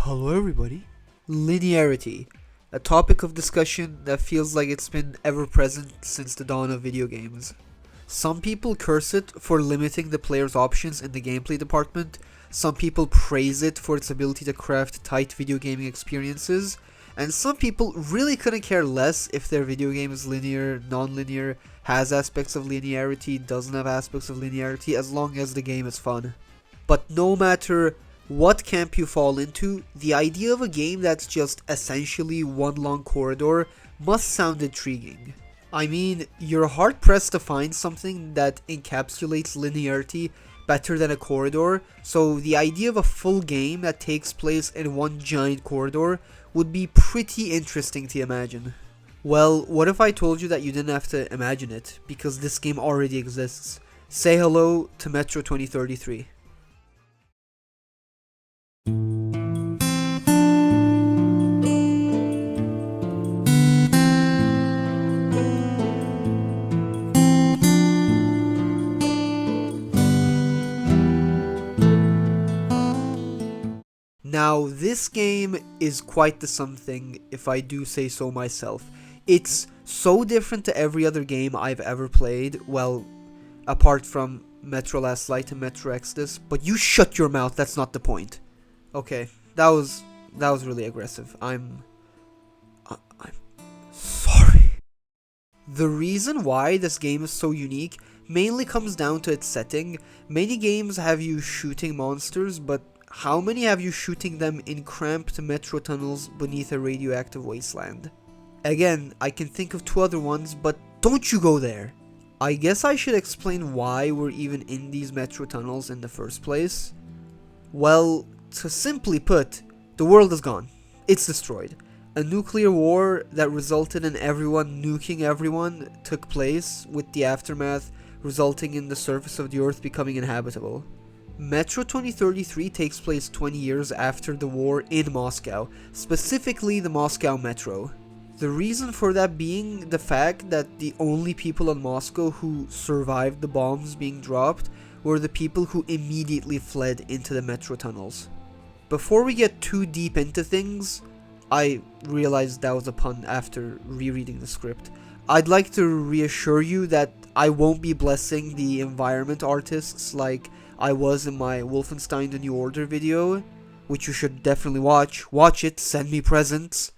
Hello everybody. Linearity, a topic of discussion that feels like it's been ever present since the dawn of video games. Some people curse it for limiting the player's options in the gameplay department, some people praise it for its ability to craft tight video gaming experiences, and some people really couldn't care less if their video game is linear, non-linear, has aspects of linearity, doesn't have aspects of linearity, as long as the game is fun. But no matter what camp you fall into, the idea of a game that's just essentially one long corridor must sound intriguing. I mean, you're hard pressed to find something that encapsulates linearity better than a corridor, so the idea of a full game that takes place in one giant corridor would be pretty interesting to imagine. Well, what if I told you that you didn't have to imagine it, because this game already exists? Say hello to Metro 2033. Now, this game is quite the something, if I do say so myself. It's so different to every other game I've ever played, well, apart from Metro Last Light and Metro Exodus, but you shut your mouth, that's not the point. Okay, that was really aggressive. I'm sorry. The reason why this game is so unique mainly comes down to its setting. Many games have you shooting monsters, but how many have you shooting them in cramped metro tunnels beneath a radioactive wasteland? Again, I can think of two other ones, but don't you go there. I guess I should explain why we're even in these metro tunnels in the first place. Well, to simply put, the world is gone. It's destroyed. A nuclear war that resulted in everyone nuking everyone took place, with the aftermath resulting in the surface of the earth becoming inhabitable. Metro 2033 takes place 20 years after the war in Moscow, specifically the Moscow Metro. The reason for that being the fact that the only people in Moscow who survived the bombs being dropped were the people who immediately fled into the metro tunnels. Before we get too deep into things, I realized that was a pun after rereading the script. I'd like to reassure you that I won't be blessing the environment artists like I was in my Wolfenstein The New Order video, which you should definitely watch. Watch it, send me presents.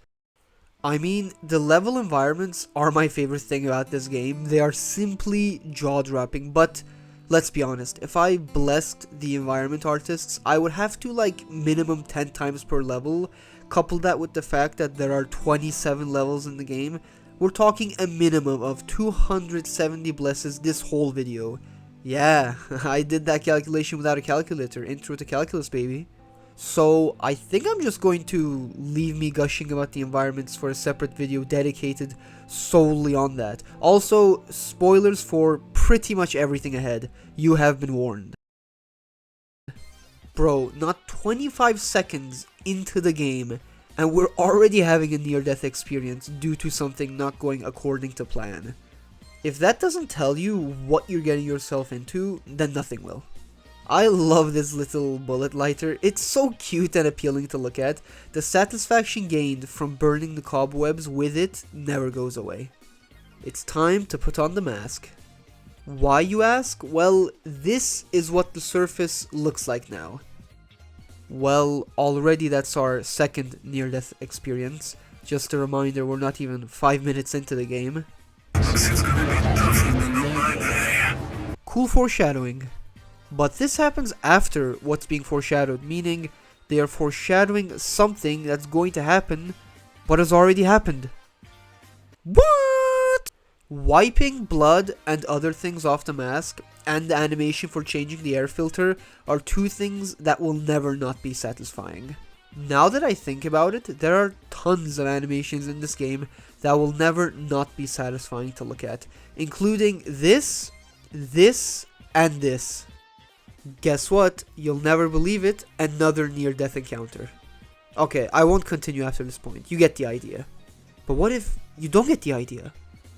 I mean, the level environments are my favorite thing about this game. They are simply jaw-dropping, but let's be honest, if I blessed the environment artists, I would have to like minimum 10 times per level. Couple that with the fact that there are 27 levels in the game, we're talking a minimum of 270 blesses this whole video. Yeah, I did that calculation without a calculator. Intro to calculus, baby. So, I think I'm just going to leave me gushing about the environments for a separate video dedicated solely on that. Also, spoilers for pretty much everything ahead. You have been warned. Bro, not 25 seconds into the game, and we're already having a near-death experience due to something not going according to plan. If that doesn't tell you what you're getting yourself into, then nothing will. I love this little bullet lighter. It's so cute and appealing to look at. The satisfaction gained from burning the cobwebs with it never goes away. It's time to put on the mask. Why, you ask? Well, this is what the surface looks like now. Well, already that's our second near-death experience. Just a reminder, we're not even 5 minutes into the game. Cool foreshadowing. But this happens after what's being foreshadowed, meaning they are foreshadowing something that's going to happen, but has already happened. What? Wiping blood and other things off the mask, and the animation for changing the air filter are two things that will never not be satisfying. Now that I think about it, there are tons of animations in this game that will never not be satisfying to look at, including this, and this. Guess what? You'll never believe it, another near-death encounter. Okay, I won't continue after this point, you get the idea. But what if you don't get the idea?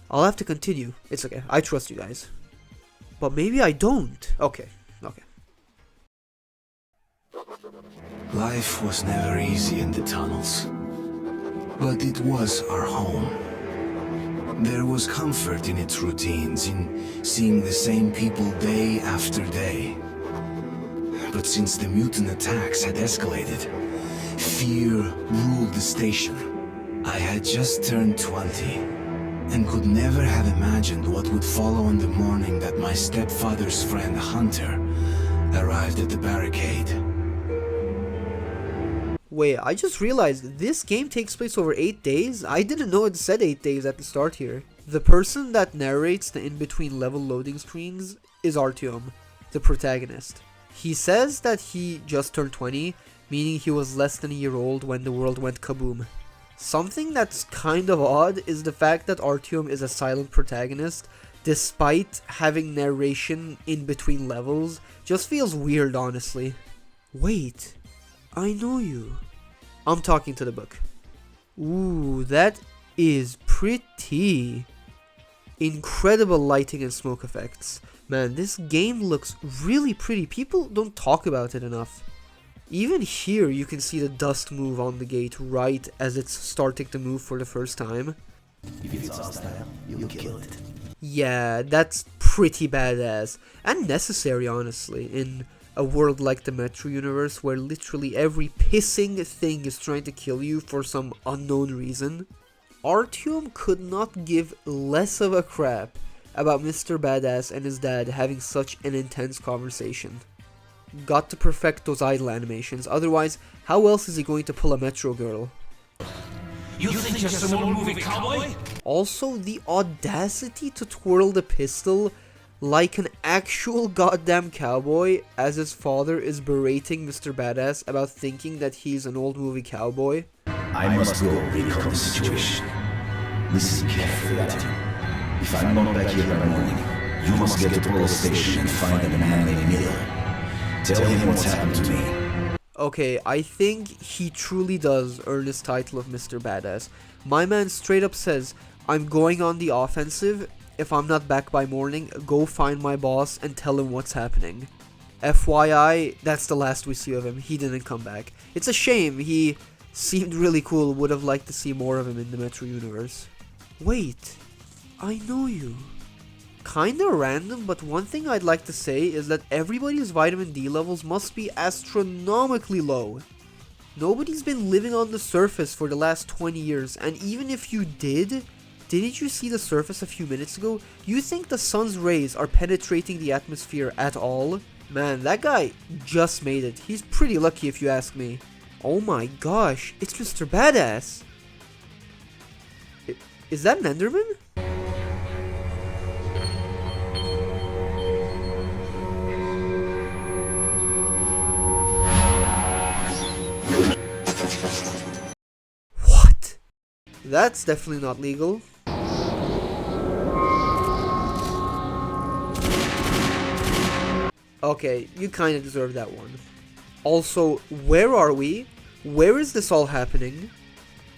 I'll have to continue. It's okay, I trust you guys. But maybe I don't. Okay. Life was never easy in the tunnels, but it was our home. There was comfort in its routines, in seeing the same people day after day. But since the mutant attacks had escalated, fear ruled the station. I had just turned 20, and could never have imagined what would follow on the morning that my stepfather's friend Hunter arrived at the barricade. Wait, I just realized this game takes place over 8 days? I didn't know it said 8 days at the start here. The person that narrates the in-between level loading screens is Artyom, the protagonist. He says that he just turned 20, meaning he was less than a year old when the world went kaboom. Something that's kind of odd is the fact that Artyom is a silent protagonist, despite having narration in between levels. Just feels weird, honestly. Wait, I know you. I'm talking to the book. Ooh, that is pretty. Incredible lighting and smoke effects. Man, this game looks really pretty. People don't talk about it enough. Even here you can see the dust move on the gate right as it's starting to move for the first time. If it's hostile, you'll kill it. Yeah, that's pretty badass. And necessary, honestly, in a world like the Metro universe where literally every pissing thing is trying to kill you for some unknown reason. Artyom could not give less of a crap about Mr. Badass and his dad having such an intense conversation. Got to perfect those idle animations, otherwise how else is he going to pull a Metro girl? You think you're some old movie cowboy? Also, the audacity to twirl the pistol like an actual goddamn cowboy as his father is berating Mr. Badass about thinking that he's an old movie cowboy. I must go recon the situation. Listen carefully, Artyom. If I'm not back here by morning, you must get to the police station and find a man named Miller. Tell him what's happened to me. Okay, I think he truly does earn his title of Mr. Badass. My man straight up says, I'm going on the offensive. If I'm not back by morning, go find my boss and tell him what's happening. FYI, that's the last we see of him. He didn't come back. It's a shame. He seemed really cool. Would have liked to see more of him in the Metro universe. Wait, I know you. Kinda random, but one thing I'd like to say is that everybody's vitamin D levels must be astronomically low. Nobody's been living on the surface for the last 20 years, and even if you didn't you see the surface a few minutes ago? You think the sun's rays are penetrating the atmosphere at all? Man, that guy just made it. He's pretty lucky if you ask me. Oh my gosh, it's Mr. Badass. Is that an Enderman? What? That's definitely not legal. Okay, you kinda deserve that one. Also, where are we? Where is this all happening?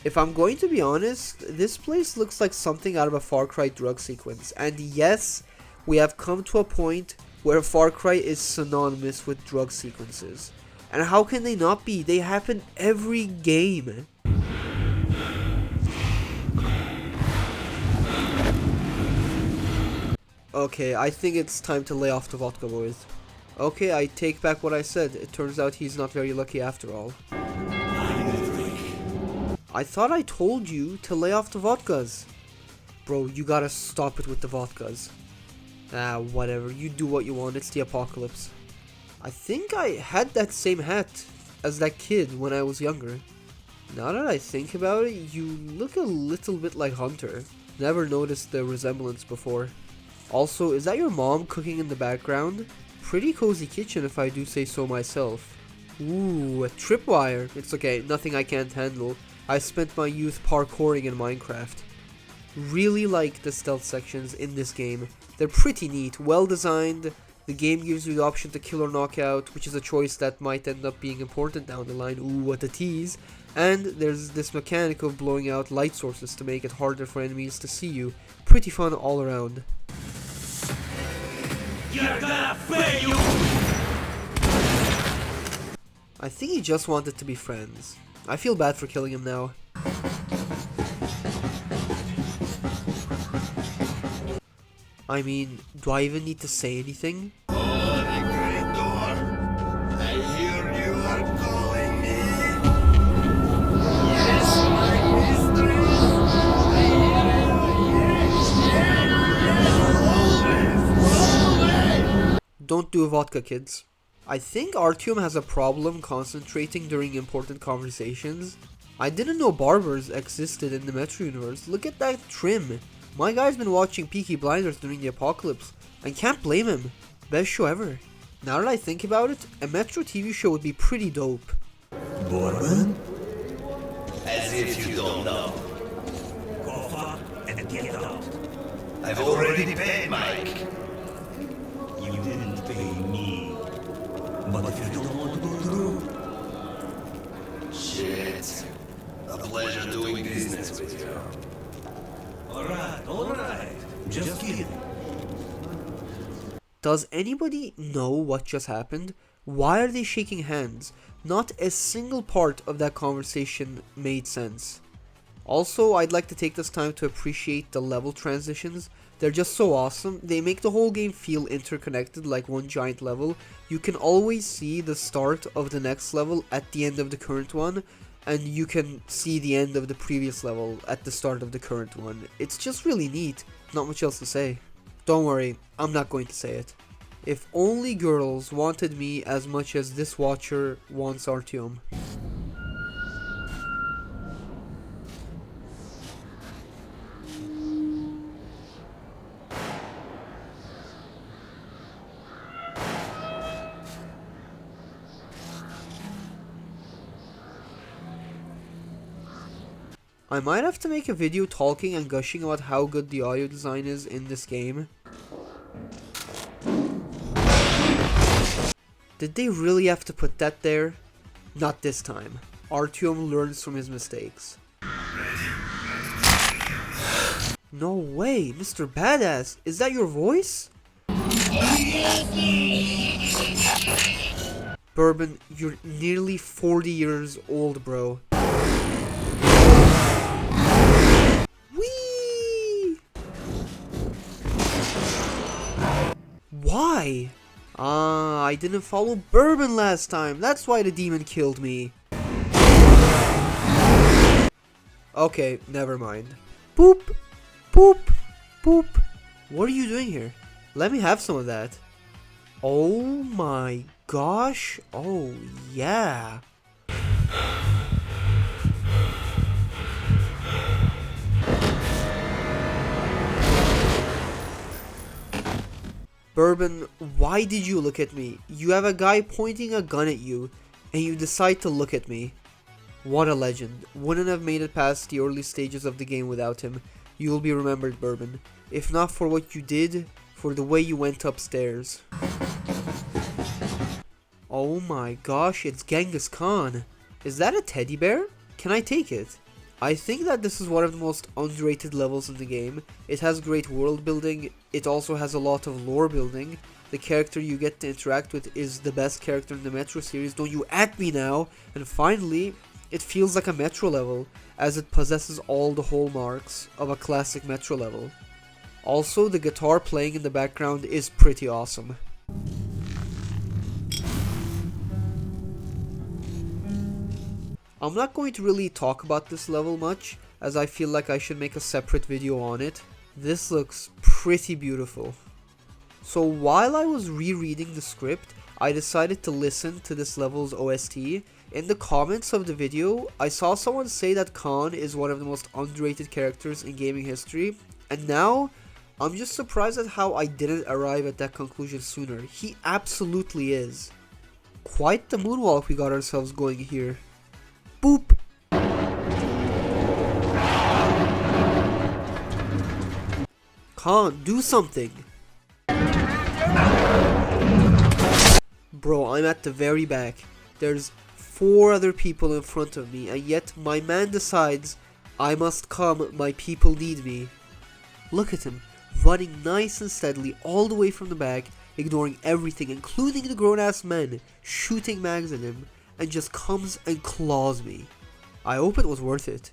If I'm going to be honest, this place looks like something out of a Far Cry drug sequence. And yes, we have come to a point where Far Cry is synonymous with drug sequences. And how can they not be? They happen every game. Okay, I think it's time to lay off the vodka, boys. Okay, I take back what I said. It turns out he's not very lucky after all. I thought I told you to lay off the vodkas. Bro, you gotta stop it with the vodkas. Ah, whatever. You do what you want. It's the apocalypse. I think I had that same hat as that kid when I was younger. Now that I think about it, you look a little bit like Hunter. Never noticed the resemblance before. Also, is that your mom cooking in the background? Pretty cozy kitchen if I do say so myself. Ooh, a tripwire. It's okay, nothing I can't handle. I spent my youth parkouring in Minecraft. Really like the stealth sections in this game. They're pretty neat, well designed. The game gives you the option to kill or knock out, which is a choice that might end up being important down the line. Ooh, what a tease. And there's this mechanic of blowing out light sources to make it harder for enemies to see you. Pretty fun all around. You're gonna pay you! I think he just wanted to be friends. I feel bad for killing him now. I mean, do I even need to say anything? Don't do vodka, kids. I think Artyom has a problem concentrating during important conversations. I didn't know barbers existed in the Metro universe. Look at that trim. My guy's been watching Peaky Blinders during the apocalypse, and can't blame him. Best show ever. Now that I think about it, a Metro TV show would be pretty dope. Bourbon? As if you don't know. Go fuck and get out. I've already paid Mike. You didn't pay me. But if you don't want to go through... Shit. A pleasure doing business with you. Alright. Just kidding. Does anybody know what just happened? Why are they shaking hands? Not a single part of that conversation made sense. Also, I'd like to take this time to appreciate the level transitions. They're just so awesome. They make the whole game feel interconnected like one giant level. You can always see the start of the next level at the end of the current one, and you can see the end of the previous level at the start of the current one. It's just really neat. Not much else to say. Don't worry, I'm not going to say it. If only girls wanted me as much as this watcher wants Artyom. I might have to make a video talking and gushing about how good the audio design is in this game. Did they really have to put that there? Not this time. Artyom learns from his mistakes. No way, Mr. Badass, is that your voice? Bourbon, you're nearly 40 years old, bro. Why? I didn't follow Bourbon last time. That's why the demon killed me. Okay, never mind. Boop, boop, boop. What are you doing here? Let me have some of that. Oh my gosh. Oh yeah. Bourbon, why did you look at me? You have a guy pointing a gun at you, and you decide to look at me. What a legend. Wouldn't have made it past the early stages of the game without him. You will be remembered, Bourbon. If not for what you did, for the way you went upstairs. Oh my gosh, it's Genghis Khan. Is that a teddy bear? Can I take it? I think that this is one of the most underrated levels in the game. It has great world building, it also has a lot of lore building. The character you get to interact with is the best character in the Metro series, don't you at me now! And finally, it feels like a Metro level, as it possesses all the hallmarks of a classic Metro level. Also, the guitar playing in the background is pretty awesome. I'm not going to really talk about this level much, as I feel like I should make a separate video on it. This looks pretty beautiful. So while I was rereading the script, I decided to listen to this level's OST. In the comments of the video, I saw someone say that Khan is one of the most underrated characters in gaming history, and now I'm just surprised at how I didn't arrive at that conclusion sooner. He absolutely is. Quite the moonwalk we got ourselves going here. Boop! Khan, do something! Bro, I'm at the very back. There's 4 other people in front of me, and yet my man decides I must come, my people need me. Look at him, running nice and steadily all the way from the back, ignoring everything, including the grown-ass men, shooting mags at him. and just comes and claws me. I hope it was worth it.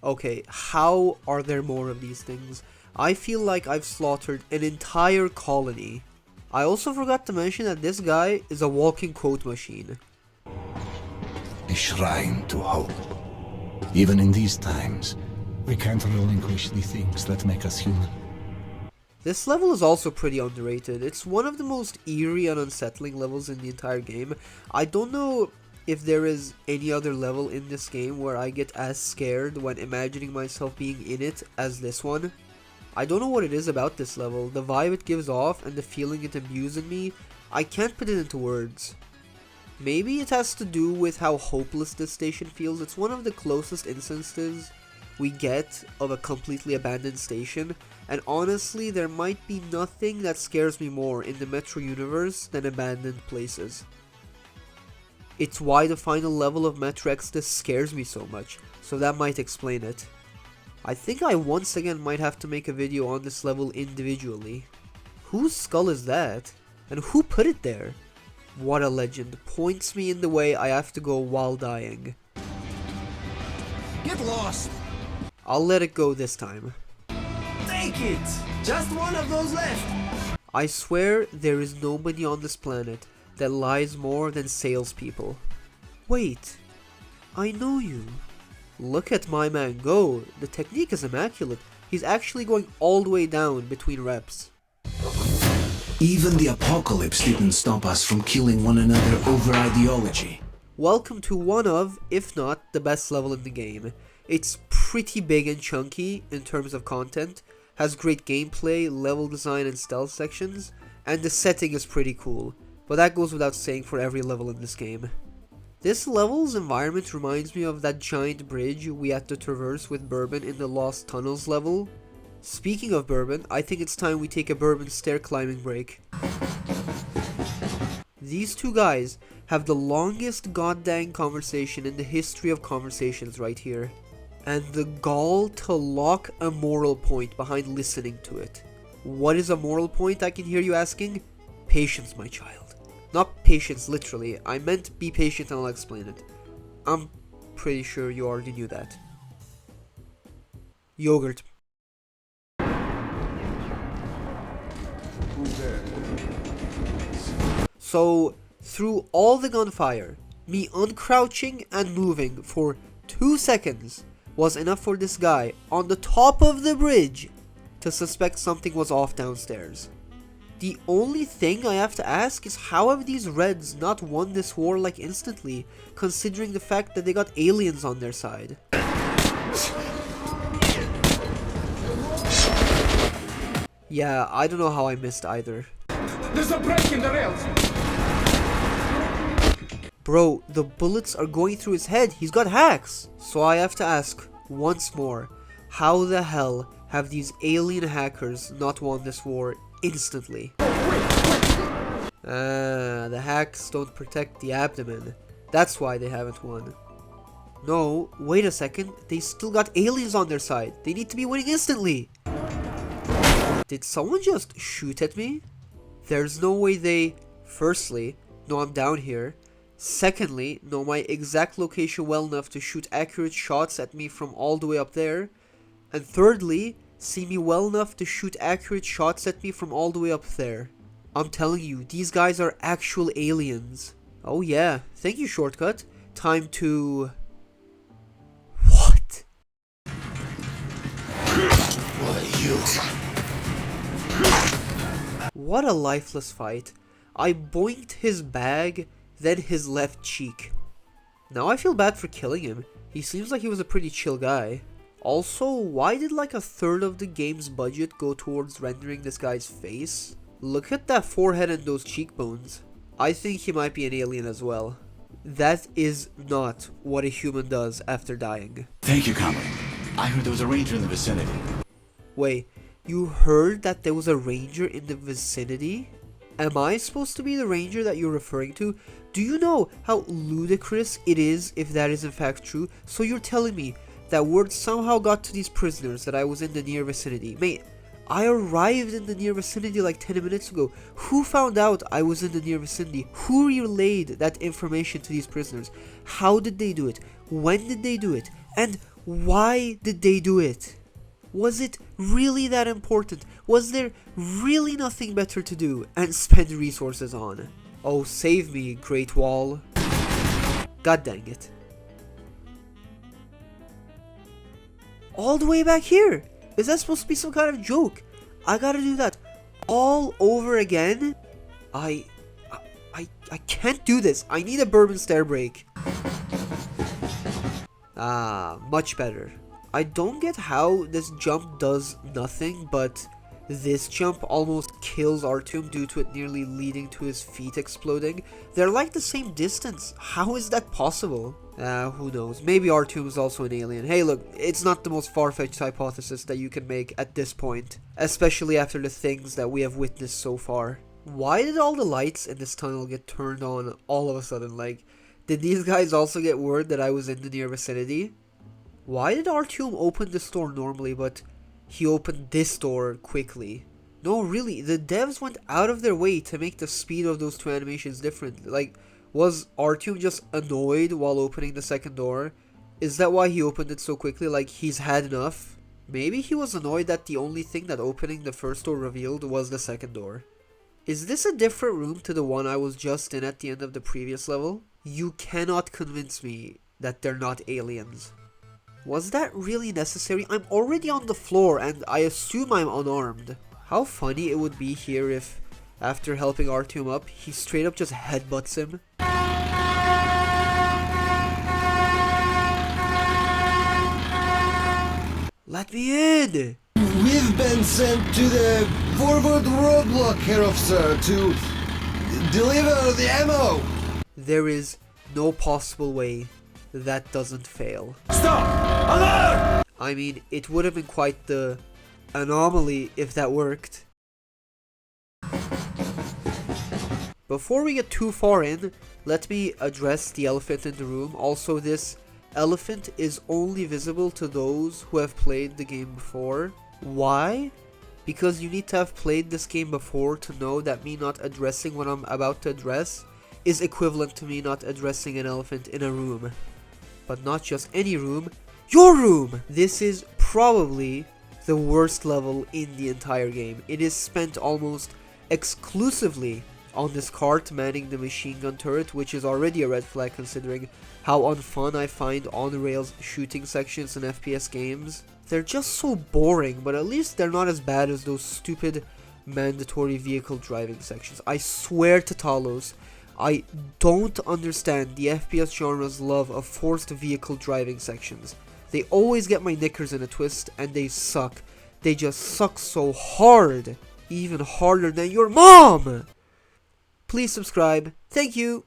Okay, how are there more of these things? I feel like I've slaughtered an entire colony. I also forgot to mention that this guy is a walking quote machine. A shrine to hope. Even in these times, we can't relinquish the things that make us human. This level is also pretty underrated. It's one of the most eerie and unsettling levels in the entire game. I don't know if there is any other level in this game where I get as scared when imagining myself being in it as this one. I don't know what it is about this level, the vibe it gives off and the feeling it imbues in me, I can't put it into words. Maybe it has to do with how hopeless this station feels. It's one of the closest instances we get of a completely abandoned station, and honestly there might be nothing that scares me more in the Metro universe than abandoned places. It's why the final level of Metro Exodus scares me so much, so that might explain it. I think I once again might have to make a video on this level individually. Whose skull is that? And who put it there? What a legend, points me in the way I have to go while dying. Get lost! I'll let it go this time. Take it! Just one of those left! I swear there is nobody on this planet that lies more than salespeople. Wait, I know you. Look at my man go, the technique is immaculate. He's actually going all the way down between reps. Even the apocalypse didn't stop us from killing one another over ideology. Welcome to one of, if not, the best level in the game. It's pretty big and chunky in terms of content, has great gameplay, level design and stealth sections, and the setting is pretty cool. But that goes without saying for every level in this game. This level's environment reminds me of that giant bridge we had to traverse with Bourbon in the Lost Tunnels level. Speaking of Bourbon, I think it's time we take a Bourbon stair climbing break. These two guys have the longest goddamn conversation in the history of conversations right here. And the gall to lock a moral point behind listening to it. What is a moral point, I can hear you asking? Patience, my child. Not patience literally, I meant be patient and I'll explain it. I'm pretty sure you already knew that. Yogurt. So, through all the gunfire, me uncrouching and moving for 2 seconds was enough for this guy on the top of the bridge to suspect something was off downstairs. The only thing I have to ask is how have these Reds not won this war like instantly, considering the fact that they got aliens on their side? Yeah, I don't know how I missed either. There's a break in the rails! Bro, the bullets are going through his head, he's got hacks! So I have to ask, once more, how the hell have these alien hackers not won this war instantly? The hacks don't protect the abdomen. That's why they haven't won. No, wait a second. They still got aliens on their side. They need to be winning instantly. Did someone just shoot at me? There's no way they, firstly, know I'm down here. Secondly, know my exact location well enough to shoot accurate shots at me from all the way up there. And thirdly, see me well enough to shoot accurate shots at me from all the way up there. I'm telling you, these guys are actual aliens. Oh yeah, thank you shortcut. Time to... What? What a lifeless fight. I boinked his bag, then his left cheek. Now I feel bad for killing him. He seems like he was a pretty chill guy. Also, why did like a third of the game's budget go towards rendering this guy's face? Look at that forehead and those cheekbones. I think he might be an alien as well. That is not what a human does after dying. Thank you, Comrade. I heard there was a ranger in the vicinity. Wait, You heard that there was a ranger in the vicinity? Am I supposed to be the ranger that you're referring to? Do you know how ludicrous it is if that is in fact true? So you're telling me that word somehow got to these prisoners that I was in the near vicinity. Mate, I arrived in the near vicinity like 10 minutes ago. Who found out I was in the near vicinity? Who relayed that information to these prisoners? How did they do it? When did they do it? And why did they do it? Was it really that important? Was there really nothing better to do and spend resources on? Oh, save me, Great Wall. God dang it. All the way back here! Is that supposed to be some kind of joke? I gotta do that all over again? I can't do this. I need a bourbon stair break. Ah, much better. I don't get how this jump does nothing, but this jump almost kills Artyom due to it nearly leading to his feet exploding. They're like the same distance. How is that possible? Who knows? Maybe Artyom is also an alien. Hey, look, it's not the most far-fetched hypothesis that you can make at this point, especially after the things that we have witnessed so far. Why did all the lights in this tunnel get turned on all of a sudden? Like, did these guys also get word that I was in the near vicinity? Why did Artyom open this door normally, but he opened this door quickly? No, really, the devs went out of their way to make the speed of those two animations different. Like, was Artyom just annoyed while opening the second door? Is that why he opened it so quickly? Like, he's had enough? Maybe he was annoyed that the only thing that opening the first door revealed was the second door. Is this a different room to the one I was just in at the end of the previous level? You cannot convince me that they're not aliens. Was that really necessary? I'm already on the floor and I assume I'm unarmed. How funny it would be here if, after helping Artyom up, he straight up just headbutts him. Let me in! We've been sent to the forward roadblock, Herr Officer, to deliver the ammo! There is no possible way that doesn't fail. Stop! Alert! I mean, it would have been quite the anomaly if that worked. Before we get too far in, let me address the elephant in the room. Also, this elephant is only visible to those who have played the game before. Why? Because you need to have played this game before to know that me not addressing what I'm about to address is equivalent to me not addressing an elephant in a room. But not just any room, your room! This is probably the worst level in the entire game. It is spent almost exclusively on this cart manning the machine gun turret, which is already a red flag considering how unfun I find on-rails shooting sections in FPS games. They're just so boring, but at least they're not as bad as those stupid mandatory vehicle driving sections. I swear to Talos, I don't understand the FPS genre's love of forced vehicle driving sections. They always get my knickers in a twist, and they suck. They just suck so hard. Even harder than your mom! Please subscribe. Thank you.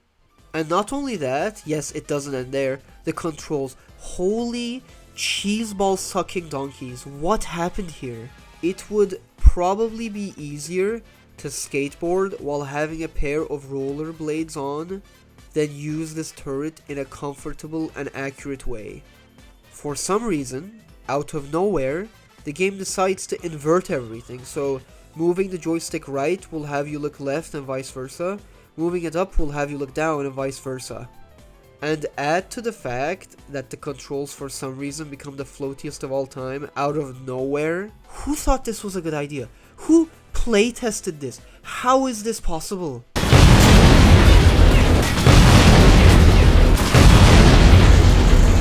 And not only that, yes, it doesn't end there. The controls. Holy cheeseball sucking donkeys. What happened here? It would probably be easier to skateboard while having a pair of roller blades on than use this turret in a comfortable and accurate way. For some reason, out of nowhere, the game decides to invert everything, so moving the joystick right will have you look left and vice versa, moving it up will have you look down and vice versa. And add to the fact that the controls for some reason become the floatiest of all time out of nowhere. Who thought this was a good idea? Who playtested this? How is this possible?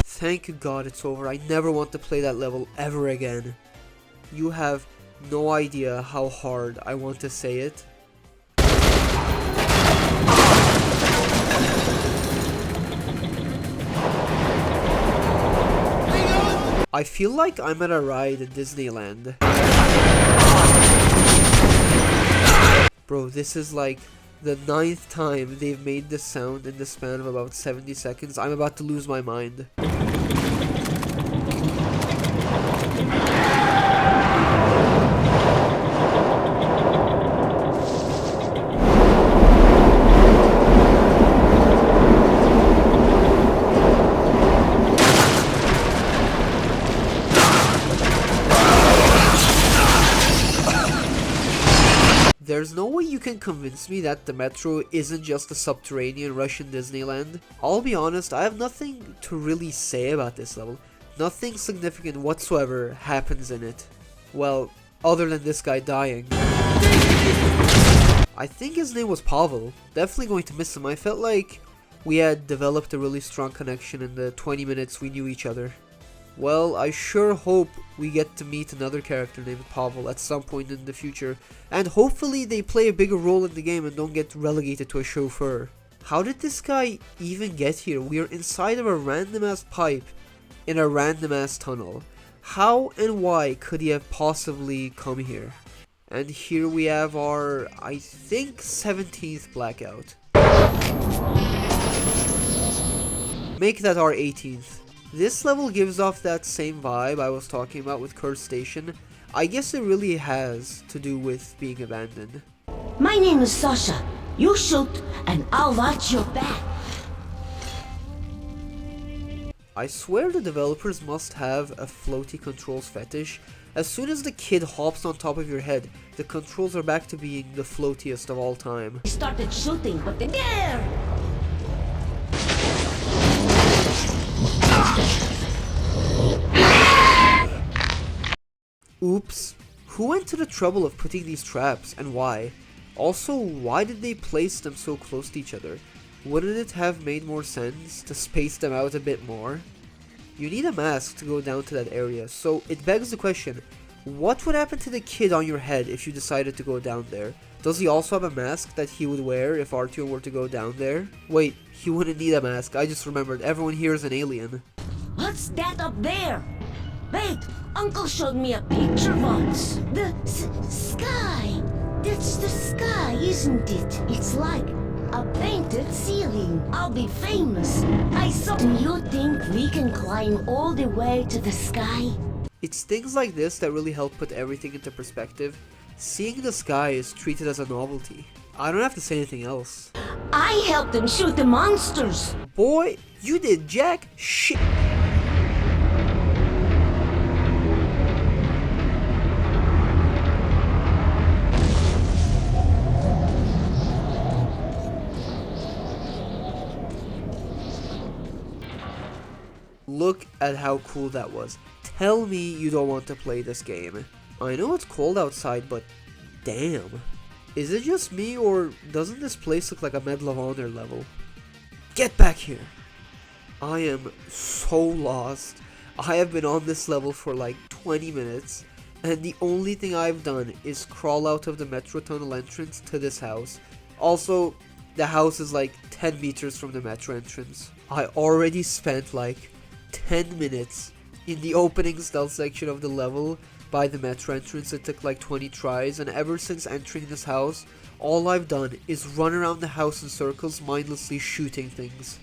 Thank God it's over. I never want to play that level ever again. You have no idea how hard I want to say it. I feel like I'm at a ride in Disneyland. Bro, this is like the 9th time they've made this sound in the span of about 70 seconds. I'm about to lose my mind. There's no way you can convince me that the metro isn't just a subterranean Russian Disneyland. I'll be honest, I have nothing to really say about this level. Nothing significant whatsoever happens in it. Well, other than this guy dying. I think his name was Pavel. Definitely going to miss him. I felt like we had developed a really strong connection in the 20 minutes we knew each other. Well, I sure hope we get to meet another character named Pavel at some point in the future, and hopefully they play a bigger role in the game and don't get relegated to a chauffeur. How did this guy even get here? We are inside of a random ass pipe in a random ass tunnel. How and why could he have possibly come here? And here we have our, I think, 17th blackout. Make that our 18th. This level gives off that same vibe I was talking about with Curse Station. I guess it really has to do with being abandoned. My name is Sasha. You shoot and I'll watch your back. I swear the developers must have a floaty controls fetish. As soon as the kid hops on top of your head, the controls are back to being the floatiest of all time. I started shooting, but then there! Oops. Who went to the trouble of putting these traps, and why? Also, why did they place them so close to each other? Wouldn't it have made more sense to space them out a bit more? You need a mask to go down to that area, so it begs the question, what would happen to the kid on your head if you decided to go down there? Does he also have a mask that he would wear if Artyom were to go down there? Wait, he wouldn't need a mask, I just remembered, everyone here is an alien. What's that up there? Wait, Uncle showed me a picture once. The sky. That's the sky, isn't it? It's like a painted ceiling. I'll be famous. I saw. Do you think we can climb all the way to the sky? It's things like this that really help put everything into perspective. Seeing the sky is treated as a novelty. I don't have to say anything else. I helped them shoot the monsters. Boy, you did jack shit. Look at how cool that was. Tell me you don't want to play this game. I know it's cold outside, but damn. Is it just me, or doesn't this place look like a Medal of Honor level? Get back here! I am so lost. I have been on this level for like 20 minutes, and the only thing I've done is crawl out of the metro tunnel entrance to this house. Also, the house is like 10 meters from the metro entrance. I already spent like 10 minutes in the opening stealth section of the level by the metro entrance. It took like 20 tries, and ever since entering this house, all I've done is run around the house in circles, mindlessly shooting things.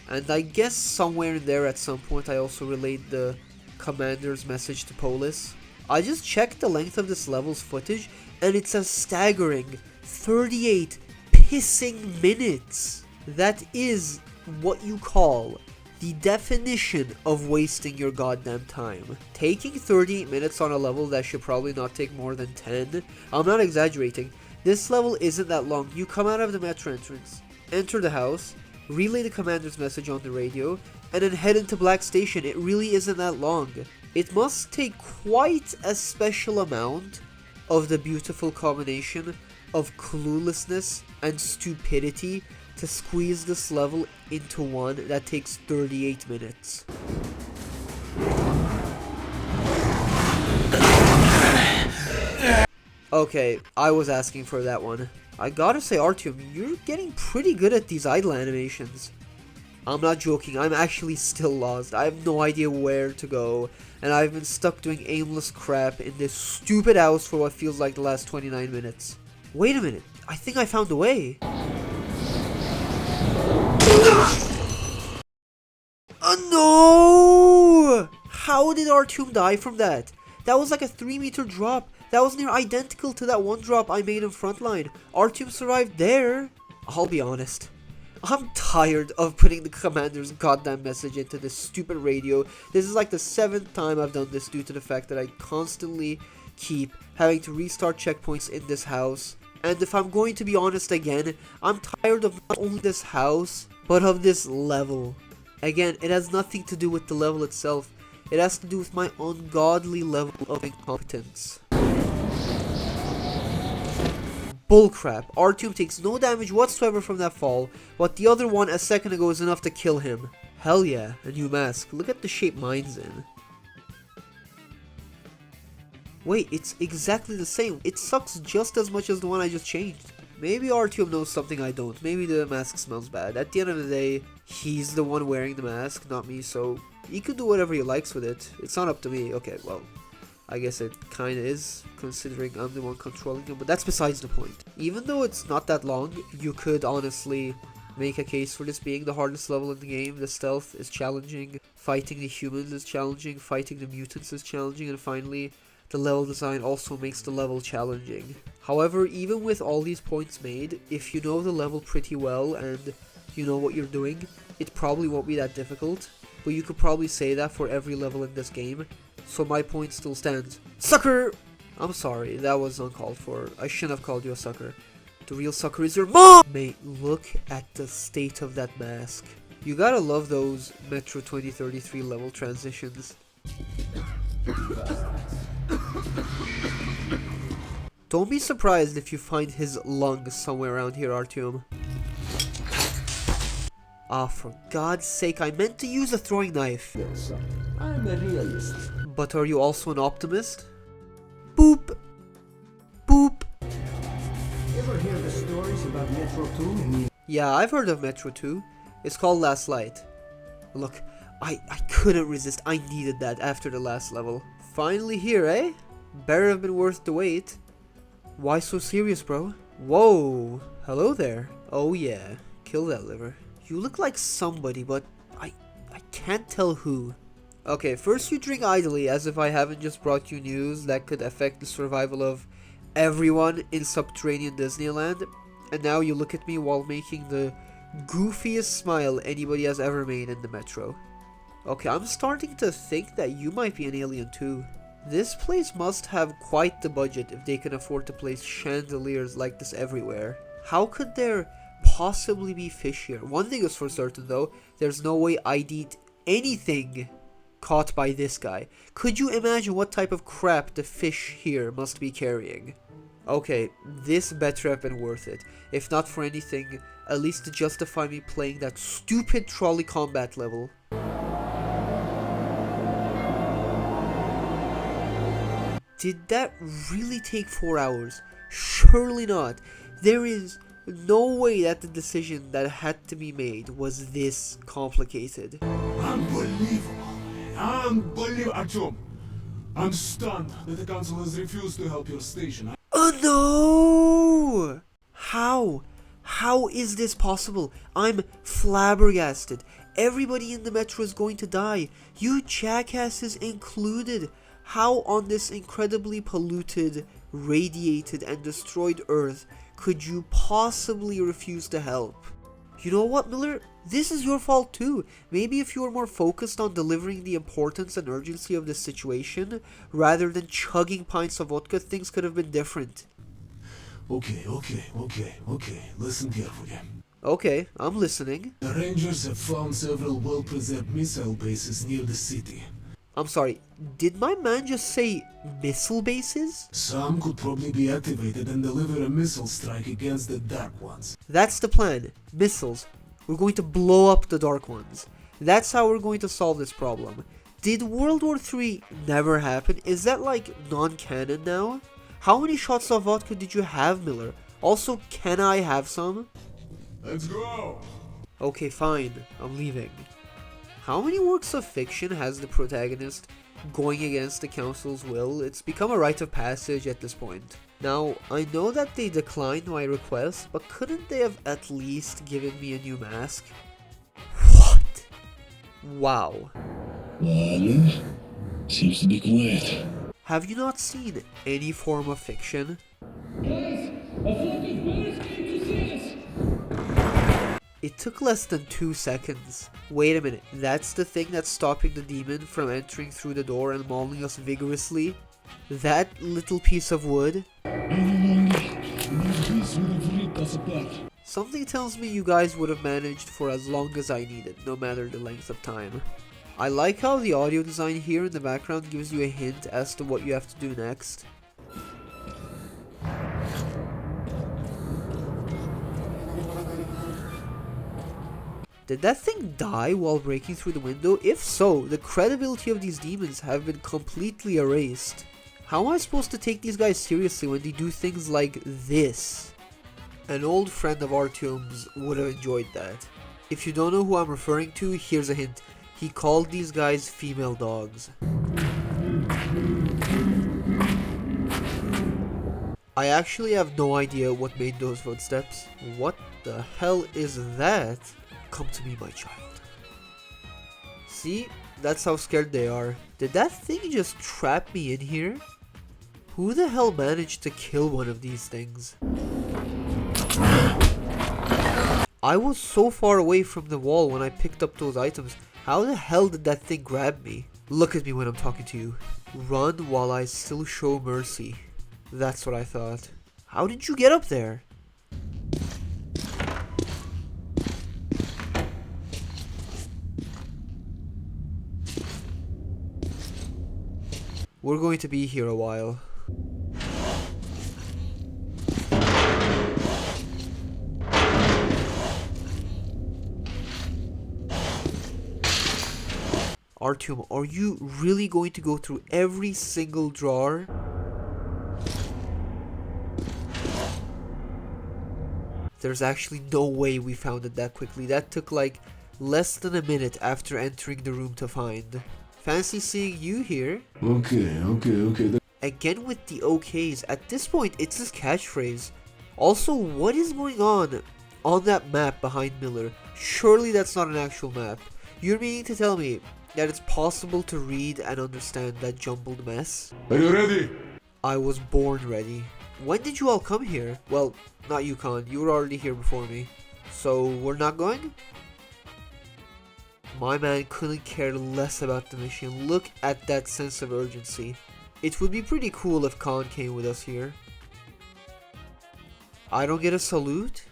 And I guess somewhere in there at some point I also relayed the commander's message to Polis. I just checked the length of this level's footage, and it's a staggering 38 pissing minutes. That is what you call the definition of wasting your goddamn time. Taking 38 minutes on a level that should probably not take more than 10, I'm not exaggerating. This level isn't that long. You come out of the metro entrance, enter the house, relay the commander's message on the radio, and then head into Black Station. It really isn't that long. It must take quite a special amount of the beautiful combination of cluelessness and stupidity to squeeze this level into one that takes 38 minutes. Okay, I was asking for that one. I gotta say, Artyom, you're getting pretty good at these idle animations. I'm not joking, I'm actually still lost. I have no idea where to go, and I've been stuck doing aimless crap in this stupid house for what feels like the last 29 minutes. Wait a minute, I think I found a way. Oh no! How did Artyom die from that? That was like a 3-meter drop. That was near identical to that one drop I made in Frontline. Artyom survived there. I'll be honest, I'm tired of putting the commander's goddamn message into this stupid radio. This is like the 7th time I've done this due to the fact that I constantly keep having to restart checkpoints in this house. And if I'm going to be honest again, I'm tired of not only this house, but of this level. Again, it has nothing to do with the level itself. It has to do with my ungodly level of incompetence. Bullcrap. Artyom takes no damage whatsoever from that fall, but the other one a second ago is enough to kill him. Hell yeah, a new mask. Look at the shape mine's in. Wait, it's exactly the same. It sucks just as much as the one I just changed. Maybe Artyom knows something I don't. Maybe the mask smells bad. At the end of the day, he's the one wearing the mask, not me, so he could do whatever he likes with it. It's not up to me. Okay, well, I guess it kinda is, considering I'm the one controlling him, but that's besides the point. Even though it's not that long, you could honestly make a case for this being the hardest level in the game. The stealth is challenging, fighting the humans is challenging, fighting the mutants is challenging, and finally, the level design also makes the level challenging. However, even with all these points made, if you know the level pretty well and you know what you're doing, it probably won't be that difficult. But you could probably say that for every level in this game, so my point still stands. Sucker! I'm sorry, that was uncalled for. I shouldn't have called you a sucker. The real sucker is your mom! Mate, look at the state of that mask. You gotta love those Metro 2033 level transitions. Don't be surprised if you find his lungs somewhere around here, Artyom. Ah, for God's sake, I meant to use a throwing knife. I'm a realist. But are you also an optimist? Boop! Boop! Ever hear the stories about Metro 2? Yeah, I've heard of Metro 2. It's called Last Light. Look, I couldn't resist. I needed that after the last level. Finally here, eh? Better have been worth the wait. Why so serious, bro? Whoa! Hello there. Oh yeah, kill that liver. You look like somebody, but I can't tell who. Okay, first you drink idly as if I haven't just brought you news that could affect the survival of everyone in subterranean Disneyland. And now you look at me while making the goofiest smile anybody has ever made in the Metro. Okay, I'm starting to think that you might be an alien too. This place must have quite the budget if they can afford to place chandeliers like this everywhere. How could there possibly be fish here? One thing is for certain though, there's no way I'd eat anything caught by this guy. Could you imagine what type of crap the fish here must be carrying? Okay, this better have been worth it. If not for anything, at least to justify me playing that stupid trolley combat level. Did that really take 4 hours? Surely not. There is no way that the decision that had to be made was this complicated. Unbelievable. Unbelievable. Artyom, I'm stunned that the council has refused to help your station. Oh no! How? How is this possible? I'm flabbergasted. Everybody in the Metro is going to die. You jackasses included. How on this incredibly polluted, radiated, and destroyed Earth could you possibly refuse to help? You know what, Miller? This is your fault too. Maybe if you were more focused on delivering the importance and urgency of this situation, rather than chugging pints of vodka, things could have been different. Okay. Listen carefully. Okay, I'm listening. The Rangers have found several well-preserved missile bases near the city. I'm sorry, did my man just say missile bases? Some could probably be activated and deliver a missile strike against the Dark Ones. That's the plan. Missiles. We're going to blow up the Dark Ones. That's how we're going to solve this problem. Did World War III never happen? Is that like non-canon now? How many shots of vodka did you have, Miller? Also, can I have some? Let's go! Okay, fine. I'm leaving. How many works of fiction has the protagonist going against the council's will? It's become a rite of passage at this point. Now, I know that they declined my request, but couldn't they have at least given me a new mask? What? Wow. Seems to be quiet. Have you not seen any form of fiction? It took less than 2 seconds. Wait a minute, that's the thing that's stopping the demon from entering through the door and mauling us vigorously? That little piece of wood? No longer. Something tells me you guys would have managed for as long as I needed, no matter the length of time. I like how the audio design here in the background gives you a hint as to what you have to do next. Did that thing die while breaking through the window? If so, the credibility of these demons have been completely erased. How am I supposed to take these guys seriously when they do things like this? An old friend of Artyom's would have enjoyed that. If you don't know who I'm referring to, here's a hint. He called these guys female dogs. I actually have no idea what made those footsteps. What the hell is that? Come to me, my child. See? That's how scared they are. Did that thing just trap me in here? Who the hell managed to kill one of these things? I was so far away from the wall when I picked up those items. How the hell did that thing grab me? Look at me when I'm talking to you. Run while I still show mercy. That's what I thought. How did you get up there? We're going to be here a while. Artyom, are you really going to go through every single drawer? There's actually no way we found it that quickly. That took like less than a minute after entering the room to find. Fancy seeing you here. Okay. Again with the okays. At this point, it's his catchphrase. Also, what is going on that map behind Miller? Surely that's not an actual map. You're meaning to tell me that it's possible to read and understand that jumbled mess? Are you ready? I was born ready. When did you all come here? Well, not you, Khan. You were already here before me. So, we're not going? My man couldn't care less about the mission. Look at that sense of urgency. It would be pretty cool if Khan came with us here. I don't get a salute?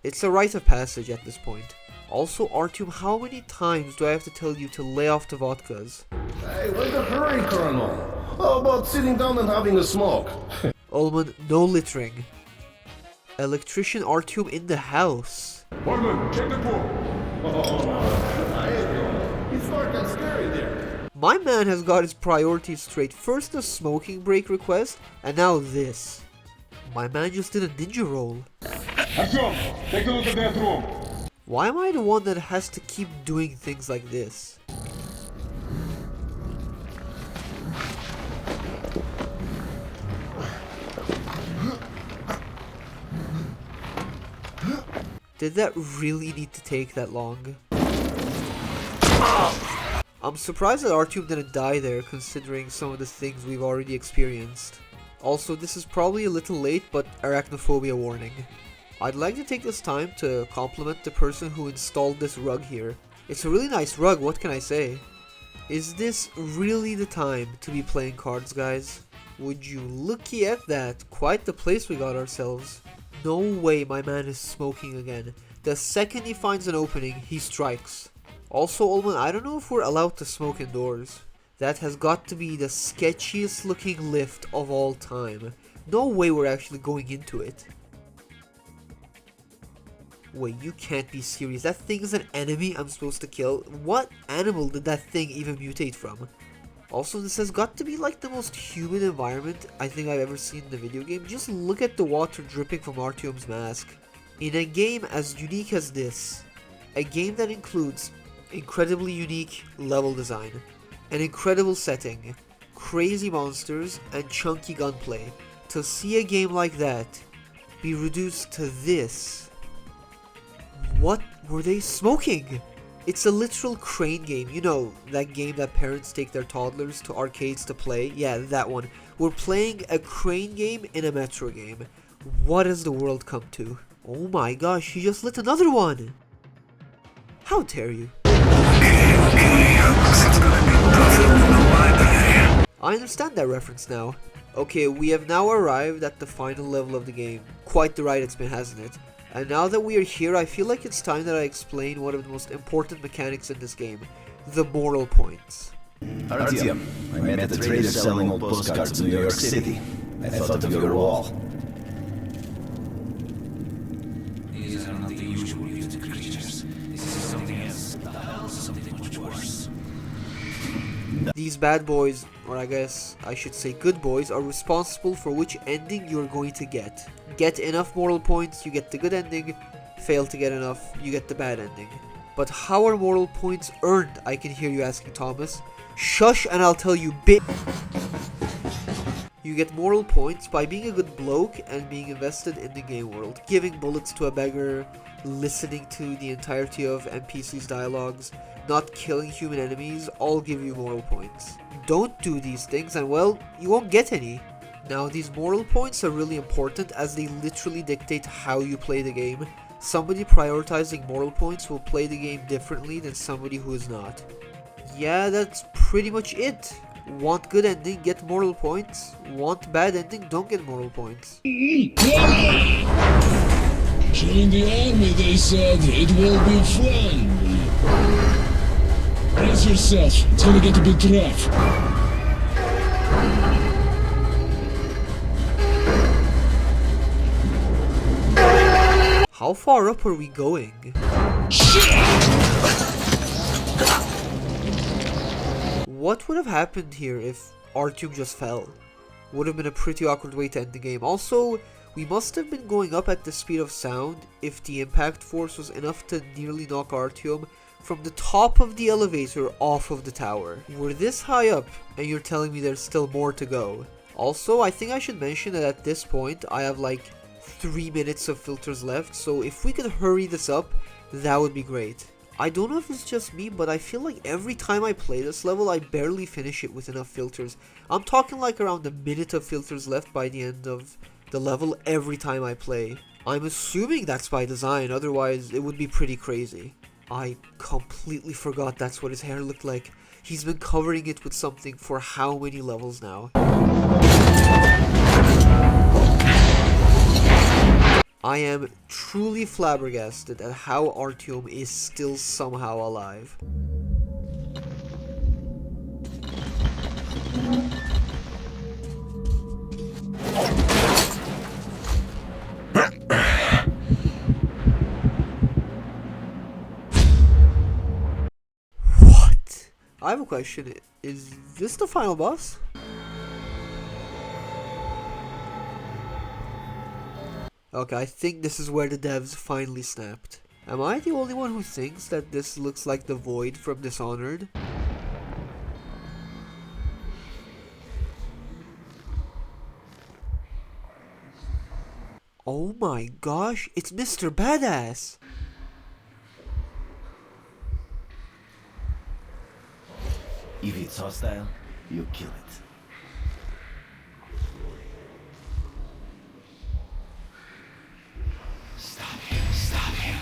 It's a rite of passage at this point. Also, Artyom, how many times do I have to tell you to lay off the vodkas? Hey, where's the hurry, Colonel? How about sitting down and having a smoke? Ullman, no littering. Electrician Artyom in the house. Barman, check the pool. It's dark and scary there. My man has got his priorities straight. First a smoking break request, and now this. My man just did a ninja roll. Artyom, take a look at that room. Why am I the one that has to keep doing things like this? Did that really need to take that long? I'm surprised that Artyom didn't die there, considering some of the things we've already experienced. Also, this is probably a little late, but arachnophobia warning. I'd like to take this time to compliment the person who installed this rug here. It's a really nice rug, what can I say? Is this really the time to be playing cards, guys? Would you looky at that, quite the place we got ourselves. No way my man is smoking again. The second he finds an opening, he strikes. Also, Ullman, I don't know if we're allowed to smoke indoors. That has got to be the sketchiest looking lift of all time. No way we're actually going into it. Wait, you can't be serious. That thing is an enemy I'm supposed to kill? What animal did that thing even mutate from? Also, this has got to be like the most human environment I think I've ever seen in a video game. Just look at the water dripping from Artyom's mask. In a game as unique as this, a game that includes incredibly unique level design, an incredible setting, crazy monsters, and chunky gunplay, to see a game like that be reduced to this. What were they smoking? It's a literal crane game. You know, that game that parents take their toddlers to arcades to play? Yeah, that one. We're playing a crane game in a Metro game. What has the world come to? Oh my gosh, he just lit another one! How dare you? I understand that reference now. Okay, we have now arrived at the final level of the game. Quite the ride it's been, hasn't it? And now that we are here, I feel like it's time that I explain one of the most important mechanics in this game, the moral points. Artyom, I met a trader selling old postcards in New York City. I thought of your wall. These are not the usual mutant creatures. This is something else. Something much worse. These bad boys, or I guess I should say good boys, are responsible for which ending you're going to get. Get enough moral points, you get the good ending. Fail to get enough, you get the bad ending. But how are moral points earned, I can hear you asking, Thomas. Shush and I'll tell you, You get moral points by being a good bloke and being invested in the game world. Giving bullets to a beggar, listening to the entirety of NPC's dialogues, not killing human enemies, all give you moral points. Don't do these things and well, you won't get any. Now these moral points are really important as they literally dictate how you play the game. Somebody prioritizing moral points will play the game differently than somebody who is not. Yeah, that's pretty much it. Want good ending, get moral points. Want bad ending, don't get moral points. Join the army, they said. It will be fun. Brace yourself. It's gonna get a bit rough. How far up are we going? What would have happened here if Artyom just fell? Would have been a pretty awkward way to end the game. Also, we must have been going up at the speed of sound if the impact force was enough to nearly knock Artyom from the top of the elevator off of the tower. We're this high up and you're telling me there's still more to go. Also, I think I should mention that at this point I have like 3 minutes of filters left, so if we could hurry this up, that would be great. I don't know if it's just me, but I feel like every time I play this level, I barely finish it with enough filters. I'm talking like around a minute of filters left by the end of the level every time I play. I'm assuming that's by design, otherwise it would be pretty crazy. I completely forgot that's what his hair looked like. He's been covering it with something for how many levels now? I am truly flabbergasted at how Artyom is still somehow alive. What? I have a question. Is this the final boss? Okay, I think this is where the devs finally snapped. Am I the only one who thinks that this looks like the Void from Dishonored? Oh my gosh, it's Mr. Badass! If it's hostile, you kill it. Stop him, stop him.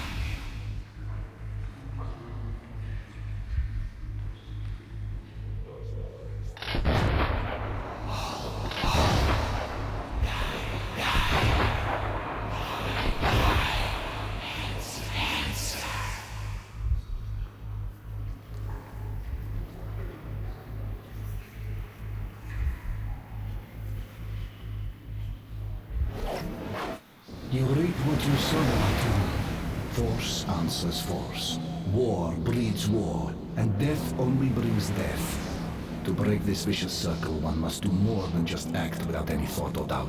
You reap what you sow, Makna. Force answers force. War breeds war, and death only brings death. To break this vicious circle, one must do more than just act without any thought or doubt.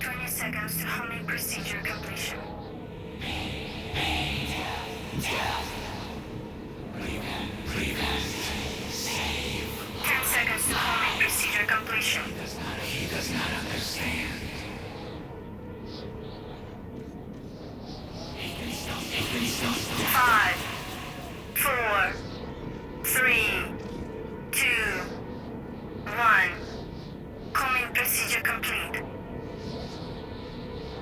20 seconds to homing procedure completion. Prevent. Save. 10 seconds to homing procedure completion. He does not understand. He can stop. 5, 4, 3, 2, 1. Homing procedure complete.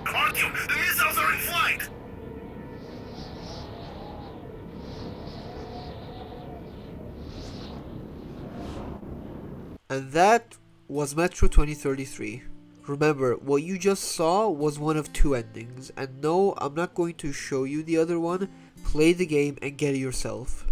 Artyom, the missiles are in flight! And that was Metro 2033. Remember, what you just saw was one of 2 endings, and no, I'm not going to show you the other one. Play the game and get it yourself.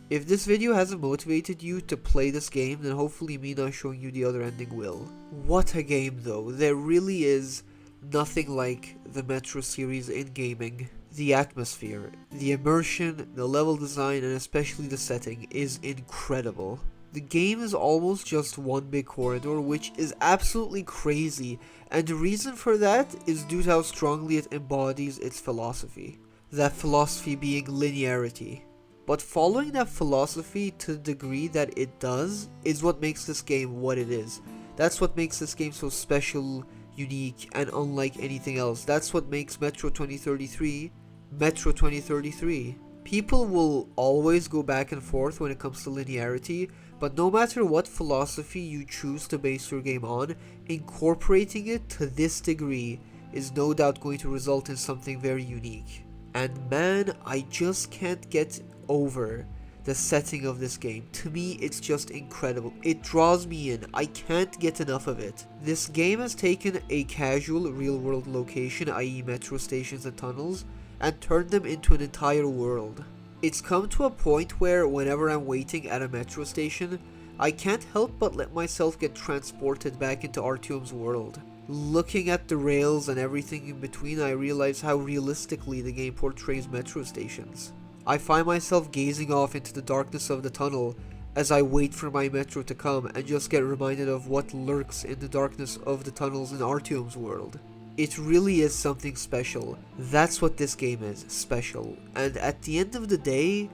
If this video hasn't motivated you to play this game, then hopefully me not showing you the other ending will. What a game though, there really is nothing like the Metro series in gaming. The atmosphere, the immersion, the level design, and especially the setting is incredible. The game is almost just one big corridor, which is absolutely crazy, and the reason for that is due to how strongly it embodies its philosophy. That philosophy being linearity. But following that philosophy to the degree that it does is what makes this game what it is. That's what makes this game so special, unique, and unlike anything else. That's what makes Metro 2033 Metro 2033. People will always go back and forth when it comes to linearity, but no matter what philosophy you choose to base your game on, incorporating it to this degree is no doubt going to result in something very unique. And man, I just can't get over the setting of this game. To me, it's just incredible. It draws me in. I can't get enough of it. This game has taken a casual real-world location, i.e. metro stations and tunnels, and turned them into an entire world. It's come to a point where whenever I'm waiting at a metro station, I can't help but let myself get transported back into Artyom's world. Looking at the rails and everything in between, I realize how realistically the game portrays metro stations. I find myself gazing off into the darkness of the tunnel as I wait for my metro to come and just get reminded of what lurks in the darkness of the tunnels in Artyom's world. It really is something special. That's what this game is, special. And at the end of the day,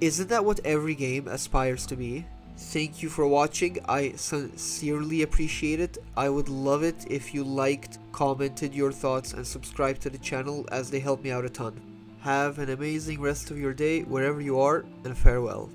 isn't that what every game aspires to be? Thank you for watching. I sincerely appreciate it. I would love it if you liked, commented your thoughts, and subscribed to the channel, as they help me out a ton. Have an amazing rest of your day wherever you are, and farewell.